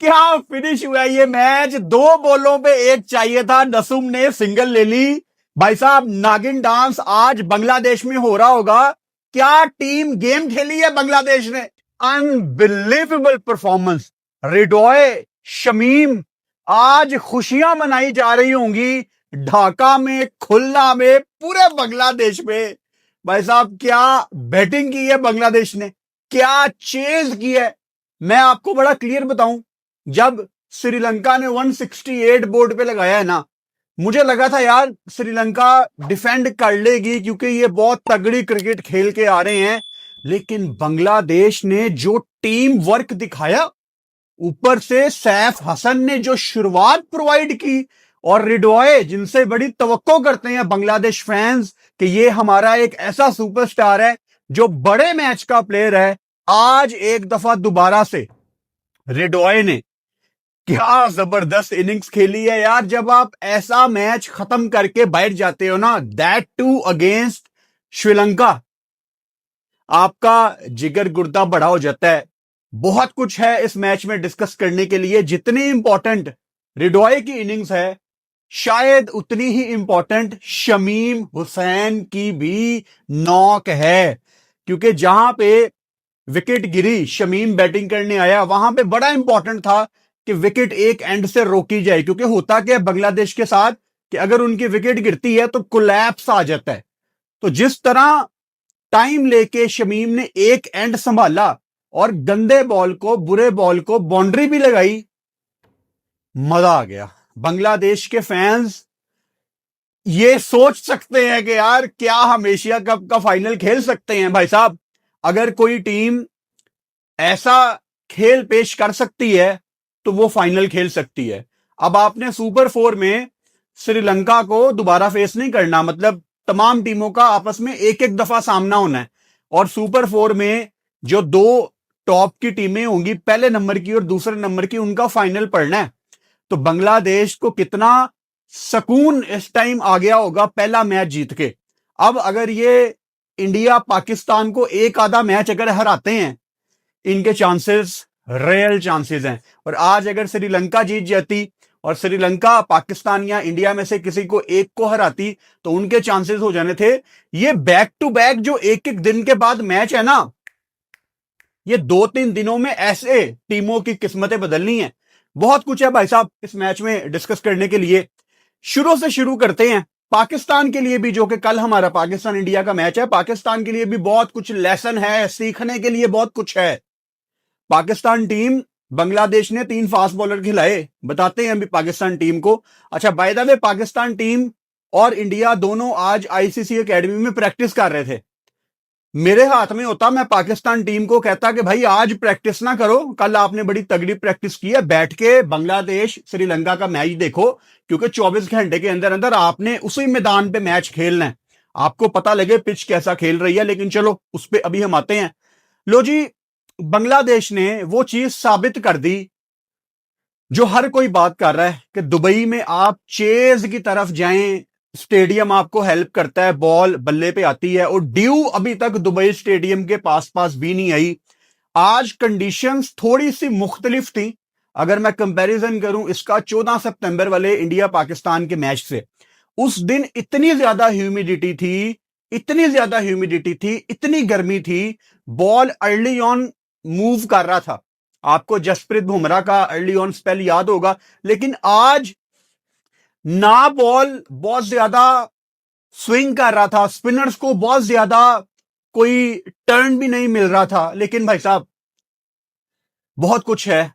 क्या फिनिश हुआ ये मैच। 2 बॉलों पे 1 चाहिए था, नसूम ने सिंगल ले ली। भाई साहब नागिन डांस आज बांग्लादेश में हो रहा होगा। क्या टीम गेम खेली है बांग्लादेश ने। Unbelievable performance. रिडोय, शमीम, आज खुशियां मनाई जा रही होंगी ढाका में, खुलना में, पूरे बांग्लादेश में। भाई साहब क्या बैटिंग की है बांग्लादेश ने, क्या चेज की है। मैं आपको बड़ा क्लियर बताऊं, जब श्रीलंका ने 168 बोर्ड पे लगाया है ना, मुझे लगा था यार श्रीलंका डिफेंड कर लेगी क्योंकि ये बहुत तगड़ी क्रिकेट खेल के आ रहे हैं। लेकिन बांग्लादेश ने जो टीम वर्क दिखाया, ऊपर से सैफ हसन ने जो शुरुआत प्रोवाइड की, और रिडोय जिनसे बड़ी तवक्को करते हैं बांग्लादेश फैंस कि ये हमारा एक ऐसा सुपरस्टार है जो बड़े मैच का प्लेयर है, आज एक दफा दोबारा से रिडोय ने क्या जबरदस्त इनिंग्स खेली है यार। जब आप ऐसा मैच खत्म करके बैठ जाते हो ना, दैट टू अगेंस्ट श्रीलंका, आपका जिगर गुर्दा बड़ा हो जाता है। बहुत कुछ है इस मैच में डिस्कस करने के लिए। जितनी इंपॉर्टेंट रिडोय की इनिंग्स है, शायद उतनी ही इंपॉर्टेंट शमीम हुसैन की भी नॉक है। क्योंकि जहां पे विकेट गिरी, शमीम बैटिंग करने आया, वहां पे बड़ा इंपॉर्टेंट था कि विकेट एक एंड से रोकी जाए। क्योंकि होता क्या है बांग्लादेश के साथ कि अगर उनकी विकेट गिरती है तो कोलैप्स आ जाता है। तो जिस तरह टाइम लेके शमीम ने एक एंड संभाला और गंदे बॉल को, बुरे बॉल को बाउंड्री भी लगाई, मजा आ गया। बांग्लादेश के फैंस ये सोच सकते हैं कि यार क्या हम एशिया कप का फाइनल खेल सकते हैं। भाई साहब अगर कोई टीम ऐसा खेल पेश कर सकती है तो वो फाइनल खेल सकती है। अब आपने सुपर 4 में श्रीलंका को दोबारा फेस नहीं करना, मतलब तमाम टीमों का आपस में एक एक दफा सामना होना है। और सुपर 4 में जो 2 टॉप की टीमें होंगी, पहले नंबर की और दूसरे नंबर की, उनका फाइनल पड़ना है। तो बांग्लादेश को कितना सुकून इस टाइम आ गया होगा पहला मैच जीत के। अब अगर ये इंडिया पाकिस्तान को एक आधा मैच अगर हराते हैं, इनके चांसेस रियल चांसेस हैं। और आज अगर श्रीलंका जीत जाती और श्रीलंका पाकिस्तान या इंडिया में से किसी को एक को हराती, तो उनके चांसेस हो जाने थे। ये बैक टू बैक जो एक एक दिन के बाद मैच है ना, ये 2-3 दिनों में ऐसे टीमों की किस्मतें बदलनी है। बहुत कुछ है भाई साहब इस मैच में डिस्कस करने के लिए। शुरू से शुरू करते हैं पाकिस्तान के लिए भी, जो कि कल हमारा पाकिस्तान इंडिया का मैच है। पाकिस्तान के लिए भी बहुत कुछ लेसन है, सीखने के लिए बहुत कुछ है। पाकिस्तान टीम, बांग्लादेश ने 3 फास्ट बॉलर खिलाए, बताते हैं अभी पाकिस्तान टीम को। अच्छा by the way, Pakistan team और इंडिया दोनों आज आईसीसी एकेडमी में प्रैक्टिस कर रहे थे। मेरे हाथ में होता, मैं पाकिस्तान टीम को कहता कि भाई आज प्रैक्टिस ना करो, कल आपने बड़ी तगड़ी प्रैक्टिस की है, बैठ के बांग्लादेश श्रीलंका का मैच देखो। क्योंकि 24 घंटे के अंदर अंदर आपने उसी मैदान पे मैच खेलना है, आपको पता लगे पिच कैसा खेल रही है। लेकिन चलो उस पर अभी हम आते हैं। लो जी, बांग्लादेश ने वो चीज साबित कर दी जो हर कोई बात कर रहा है कि दुबई में आप चेज की तरफ जाएं, स्टेडियम आपको हेल्प करता है, बॉल बल्ले पे आती है। और ड्यू अभी तक दुबई स्टेडियम के पास भी नहीं आई। आज कंडीशंस थोड़ी सी मुख्तलिफ थी। अगर मैं कंपैरिजन करूं इसका 14 सितंबर वाले इंडिया पाकिस्तान के मैच से, उस दिन इतनी ज्यादा ह्यूमिडिटी थी, इतनी ज्यादा ह्यूमिडिटी थी, इतनी गर्मी थी, बॉल अर्ली ऑन मूव कर रहा था। आपको जसप्रीत बुमराह का अर्ली ऑन स्पेल याद होगा। लेकिन आज ना बॉल बहुत ज्यादा स्विंग कर रहा था, स्पिनर्स को बहुत ज्यादा कोई टर्न भी नहीं मिल रहा था। लेकिन भाई साहब बहुत कुछ है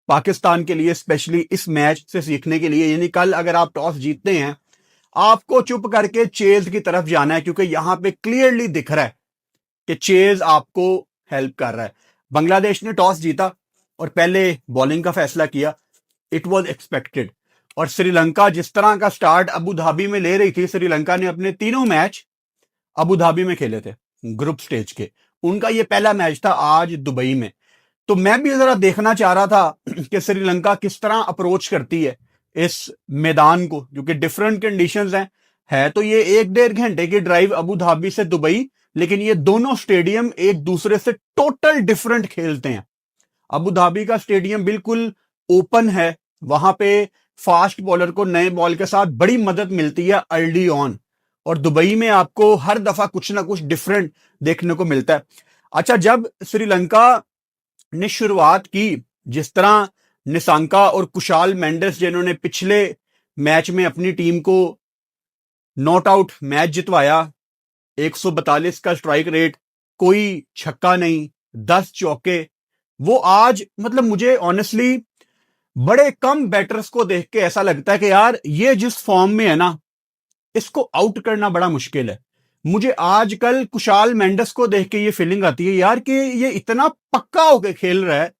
पाकिस्तान के लिए, स्पेशली इस मैच से सीखने के लिए। यानी कल अगर आप टॉस जीतते हैं, आपको चुप करके चेज की तरफ जाना है, क्योंकि यहां पे क्लियरली दिख रहा है कि चेज आपको हेल्प कर रहा है। बांग्लादेश ने टॉस जीता और पहले बॉलिंग का फैसला किया, इट वॉज एक्सपेक्टेड। और श्रीलंका जिस तरह का स्टार्ट अबू धाबी में ले रही थी, श्रीलंका ने अपने 3 मैच अबू धाबी में खेले थे ग्रुप स्टेज के, उनका ये पहला मैच था आज दुबई में। तो मैं भी जरा देखना चाह रहा था कि श्रीलंका किस तरह अप्रोच करती है इस मैदान को, क्योंकि डिफरेंट कंडीशंस हैं। है तो ये 1-1.5 घंटे की ड्राइव अबू धाबी से दुबई, लेकिन ये दोनों स्टेडियम एक दूसरे से टोटल डिफरेंट खेलते हैं। अबू धाबी का स्टेडियम बिल्कुल ओपन है, वहां पे फास्ट बॉलर को नए बॉल के साथ बड़ी मदद मिलती है अर्ली ऑन, और दुबई में आपको हर दफा कुछ ना कुछ डिफरेंट देखने को मिलता है। अच्छा, जब श्रीलंका ने शुरुआत की, जिस तरह निसांका और कुशाल मेंडिस जिन्होंने पिछले मैच में अपनी टीम को नॉट आउट मैच जितवाया, 142 का स्ट्राइक रेट, कोई छक्का नहीं, 10 चौके, वो आज मतलब मुझे ऑनेस्टली बड़े कम बैटर्स को देख के ऐसा लगता है कि यार ये जिस फॉर्म में है ना, इसको आउट करना बड़ा मुश्किल है। मुझे आजकल कुशाल मेंडिस को देख के ये फीलिंग आती है यार कि ये इतना पक्का होकर खेल रहा है,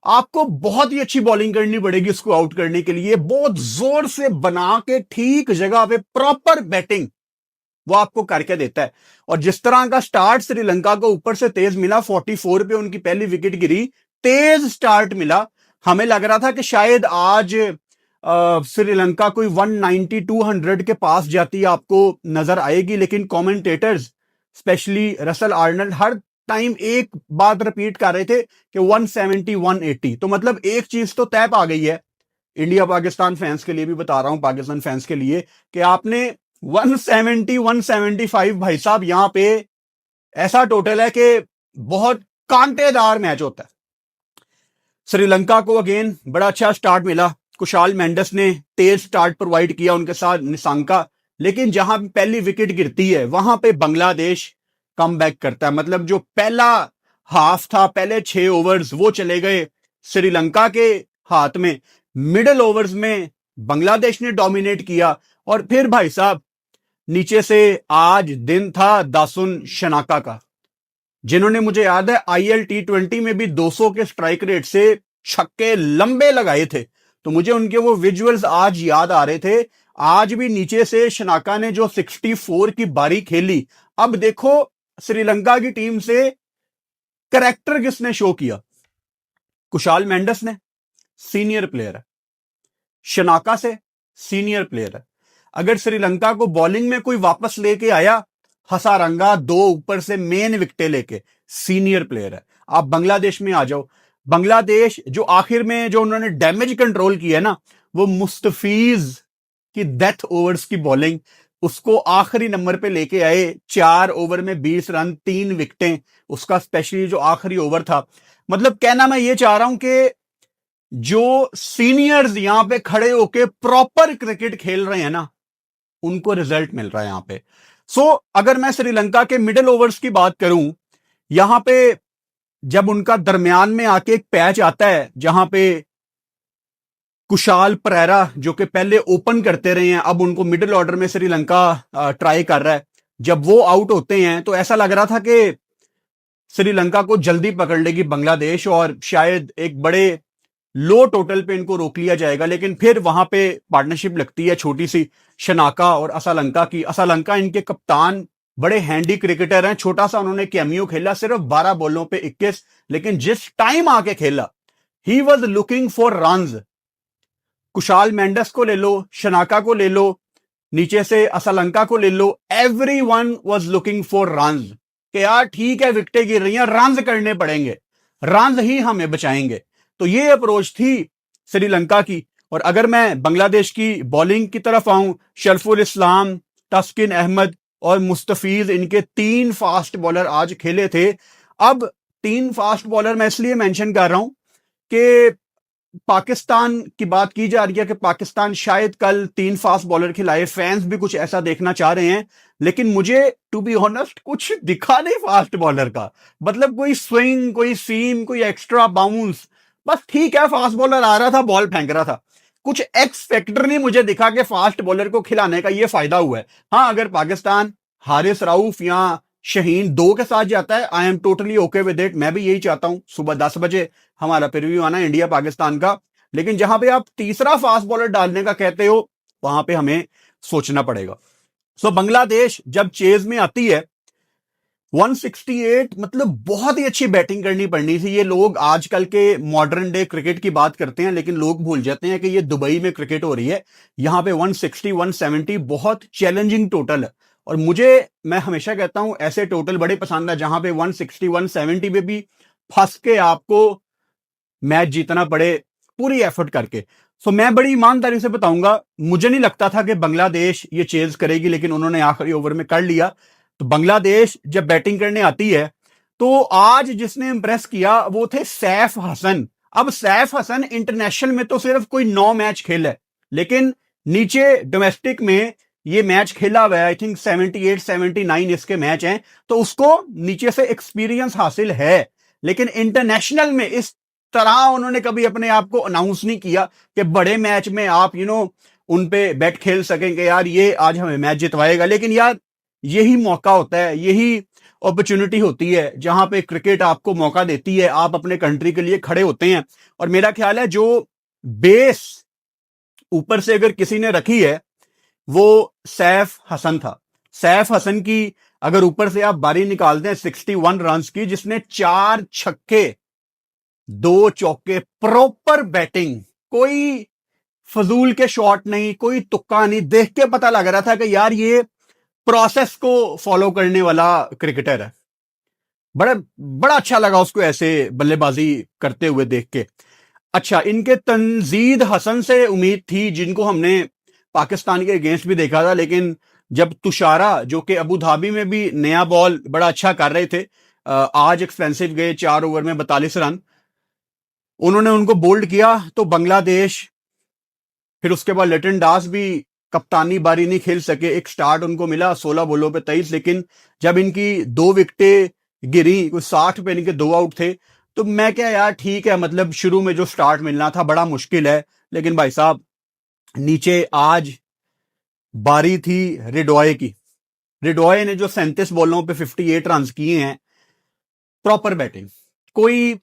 आपको बहुत ही अच्छी बॉलिंग करनी पड़ेगी इसको आउट करने के लिए, बहुत जोर से बना के ठीक जगह पे प्रॉपर बैटिंग वो आपको करके देता है। और जिस तरह का स्टार्ट श्रीलंका को ऊपर से तेज मिला, 44 पे उनकी पहली विकेट गिरी, तेज स्टार्ट मिला, हमें लग रहा था कि शायद आज श्रीलंका कोई 190 200 के पास जाती आपको नजर आएगी, लेकिन कमेंटेटर्स स्पेशली रसल आर्नल्ड हर टाइम एक बात रिपीट कर रहे थे कि 170 180, तो मतलब एक चीज तो तय आ गई है, इंडिया पाकिस्तान फैंस के लिए भी बता रहा हूं, पाकिस्तान फैंस के लिए, कि आपने 170 175 भाई साहब यहां पे ऐसा टोटल है कि बहुत कांटेदार मैच होता है। श्रीलंका को अगेन बड़ा अच्छा स्टार्ट मिला, कुशाल मेंडिस ने तेज स्टार्ट प्रोवाइड किया, उनके साथ निसांका, लेकिन जहां पहली विकेट गिरती है वहां पे बांग्लादेश कम बैक करता है। मतलब जो पहला हाफ था, पहले 6 ओवर्स वो चले गए श्रीलंका के हाथ में, मिडिल ओवर्स में बांग्लादेश ने डोमिनेट किया, और फिर भाई साहब नीचे से आज दिन था दासुन शनाका का, जिन्होंने मुझे याद है IL T20 में भी 200 के स्ट्राइक रेट से छक्के लंबे लगाए थे, तो मुझे उनके वो विजुअल्स आज याद आ रहे थे। आज भी नीचे से शनाका ने जो 64 की बारी खेली, अब देखो श्रीलंका की टीम से कैरेक्टर किसने शो किया, कुशाल मेंडिस ने, सीनियर प्लेयर है, शनाका से सीनियर प्लेयर है। अगर श्रीलंका को बॉलिंग में कोई वापस लेके आया, हसारंगा 2 ऊपर से मेन विकेटें लेके, सीनियर प्लेयर है। आप बांग्लादेश में आ जाओ, बांग्लादेश जो आखिर में जो उन्होंने डैमेज कंट्रोल किया ना, वो मुस्तफीज की डेथ ओवर्स की बॉलिंग, उसको आखिरी नंबर पे लेके आए, 4 ओवर में 20 रन, 3 विकेटें, उसका स्पेशली जो आखिरी ओवर था। मतलब कहना मैं ये चाह रहा हूं कि जो सीनियर्स यहां पे खड़े होके प्रॉपर क्रिकेट खेल रहे हैं ना, उनको रिजल्ट मिल रहा है यहां पे। अगर मैं श्रीलंका के मिडिल ओवर्स की बात करूं, यहां पे जब उनका दरमियान में आके एक पैच आता है जहां पे कुशाल परेरा जो कि पहले ओपन करते रहे हैं, अब उनको मिडिल ऑर्डर में श्रीलंका ट्राई कर रहा है, जब वो आउट होते हैं तो ऐसा लग रहा था कि श्रीलंका को जल्दी पकड़ लेगी बांग्लादेश और शायद एक बड़े लो टोटल पे इनको रोक लिया जाएगा, लेकिन फिर वहां पे पार्टनरशिप लगती है छोटी सी शनाका और असलंका की। असलंका इनके कप्तान बड़े हैंडी क्रिकेटर हैं, छोटा सा उन्होंने कैमियो खेला, सिर्फ 12 बॉलों पे 21, लेकिन जिस टाइम आके खेला, he was looking for runs. Kusal Mendis को ले लो, शनाका को ले लो, नीचे से असलंका को ले लो, everyone was looking for runs, कि यार ठीक है विकेटें गिर रही हैं, रन्स करने पड़ेंगे, रन्स ही हमें बचाएंगे। तो ये अप्रोच थी श्रीलंका की। और अगर मैं बांग्लादेश की बॉलिंग की तरफ आऊं, शरफुल इस्लाम, तस्किन अहमद और मुस्तफीज, इनके 3 फास्ट बॉलर आज खेले थे। अब 3 फास्ट बॉलर मैं इसलिए मेंशन कर रहा हूं कि पाकिस्तान की बात की जा रही है कि पाकिस्तान शायद कल 3 फास्ट बॉलर खिलाए, फैंस भी कुछ ऐसा देखना चाह रहे हैं, लेकिन मुझे टू बी ऑनेस्ट कुछ दिखा नहीं फास्ट बॉलर का। मतलब कोई स्विंग, कोई सीम, कोई एक्स्ट्रा बाउंस, बस ठीक है फास्ट बॉलर आ रहा था, बॉल फेंक रहा था, कुछ एक्स फैक्टर नहीं मुझे दिखा कि फास्ट बॉलर को खिलाने का ये फायदा हुआ है। हाँ, अगर पाकिस्तान हारिस राउफ या शहीन 2 के साथ जाता है, I am totally okay with it, मैं भी यही चाहता हूं सुबह 10 बजे हमारा प्रीव्यू आना इंडिया पाकिस्तान का। लेकिन जहां पे आप तीसरा फास्ट बॉलर डालने का कहते हो, वहां पे हमें सोचना पड़ेगा। बांग्लादेश जब चेज में आती है 168, मतलब बहुत ही अच्छी बैटिंग करनी पड़नी थी। ये लोग आजकल के मॉडर्न डे क्रिकेट की बात करते हैं, लेकिन लोग भूल जाते हैं कि ये दुबई में क्रिकेट हो रही है। यहां पे 160 170 बहुत चैलेंजिंग टोटल है, और मैं हमेशा कहता हूं ऐसे टोटल बड़े पसंद है जहां पे 160 170 पे भी फंस के आपको मैच जीतना पड़े। पूरी एफर्ट करके। सो मैं बड़ी ईमानदारी से बताऊंगा, मुझे नहीं लगता था कि बांग्लादेश ये चेज करेगी, लेकिन उन्होंने आखिरी ओवर में कर लिया। तो बांग्लादेश जब बैटिंग करने आती है तो आज जिसने इंप्रेस किया वो थे सैफ हसन। अब सैफ हसन इंटरनेशनल में तो सिर्फ कोई 9 मैच खेला है, लेकिन नीचे डोमेस्टिक में ये मैच खेला हुआ है, आई थिंक 78 79 इसके मैच हैं, तो उसको नीचे से एक्सपीरियंस हासिल है। लेकिन इंटरनेशनल में इस तरह उन्होंने कभी अपने आप को अनाउंस नहीं किया कि बड़े मैच में आप उन पे बैट खेल सकेंगे, यार ये आज हमें मैच जितवाएगा। लेकिन यार यही मौका होता है, यही अपॉर्चुनिटी होती है जहां पे क्रिकेट आपको मौका देती है, आप अपने कंट्री के लिए खड़े होते हैं। और मेरा ख्याल है जो बेस ऊपर से अगर किसी ने रखी है वो सैफ हसन था। सैफ हसन की अगर ऊपर से आप बारी निकालते हैं 61 रन की, जिसने 4 छक्के 2 चौके, प्रॉपर बैटिंग, कोई फजूल के शॉट नहीं, कोई तुक्का नहीं, देख के पता लग रहा था कि यार ये प्रोसेस को फॉलो करने वाला क्रिकेटर है। बड़ा बड़ा अच्छा लगा उसको ऐसे बल्लेबाजी करते हुए देख के। अच्छा, इनके तंजीद हसन से उम्मीद थी, जिनको हमने पाकिस्तान के अगेंस्ट भी देखा था, लेकिन जब तुषारा जो कि अबू धाबी में भी नया बॉल बड़ा अच्छा कर रहे थे, आज एक्सपेंसिव गए 4 ओवर में 42 रन, उन्होंने उनको बोल्ड किया तो बांग्लादेश, फिर उसके बाद लिटन दास भी कप्तानी बारी नहीं खेल सके। एक स्टार्ट उनको मिला 16 बॉलों पे 23, लेकिन जब इनकी 2 विकेटें गिरी, कुछ 60 पे इनके 2 आउट थे, तो मैं क्या यार ठीक है, मतलब शुरू में जो स्टार्ट मिलना था बड़ा मुश्किल है। लेकिन भाई साहब नीचे आज बारी थी रिडॉय की। रिडॉय ने जो 37 बॉलों पे 58 रन किए हैं, प्रॉपर बैटिंग, कोई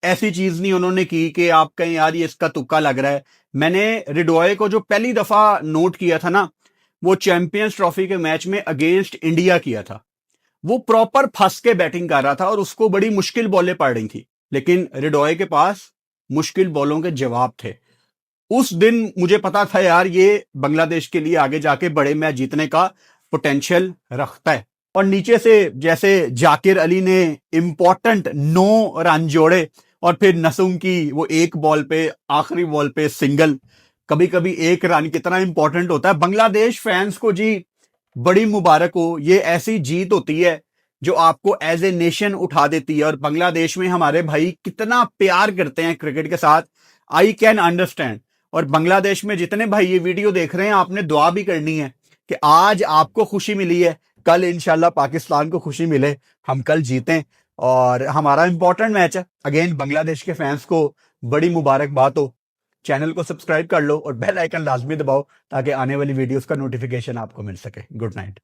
ऐसी चीज नहीं उन्होंने की कि आप कहें यार ये इसका तुक्का लग रहा है। मैंने रिडॉय को जो पहली दफा नोट किया था ना, वो चैंपियंस ट्रॉफी के मैच में अगेंस्ट इंडिया किया था। वो प्रॉपर फंस के बैटिंग कर रहा था और उसको बड़ी मुश्किल बॉलें पड़ रही थी, लेकिन रिडॉय के पास मुश्किल बॉलों के जवाब थे। उस दिन मुझे पता था यार ये बांग्लादेश के लिए आगे जाके बड़े मैच जीतने का पोटेंशियल रखता है। और नीचे से जैसे जाकिर अली ने इंपॉर्टेंट 9 रन जोड़े, और फिर नसूम की वो एक बॉल पे, आखिरी बॉल पे सिंगल। कभी कभी एक रन कितना इंपॉर्टेंट होता है। बांग्लादेश फैंस को जी बड़ी मुबारक हो, ये ऐसी जीत होती है जो आपको एज ए नेशन उठा देती है। और बांग्लादेश में हमारे भाई कितना प्यार करते हैं क्रिकेट के साथ, आई कैन अंडरस्टैंड। और बांग्लादेश में जितने भाई ये वीडियो देख रहे हैं, आपने दुआ भी करनी है कि आज आपको खुशी मिली है, कल इंशाल्लाह पाकिस्तान को खुशी मिले, हम कल जीतें और हमारा इंपॉर्टेंट मैच है। अगेन बांग्लादेश के फैंस को बड़ी मुबारकबाद हो। चैनल को सब्सक्राइब कर लो और बेल आइकन लाजमी दबाओ ताकि आने वाली वीडियोस का नोटिफिकेशन आपको मिल सके। Good night.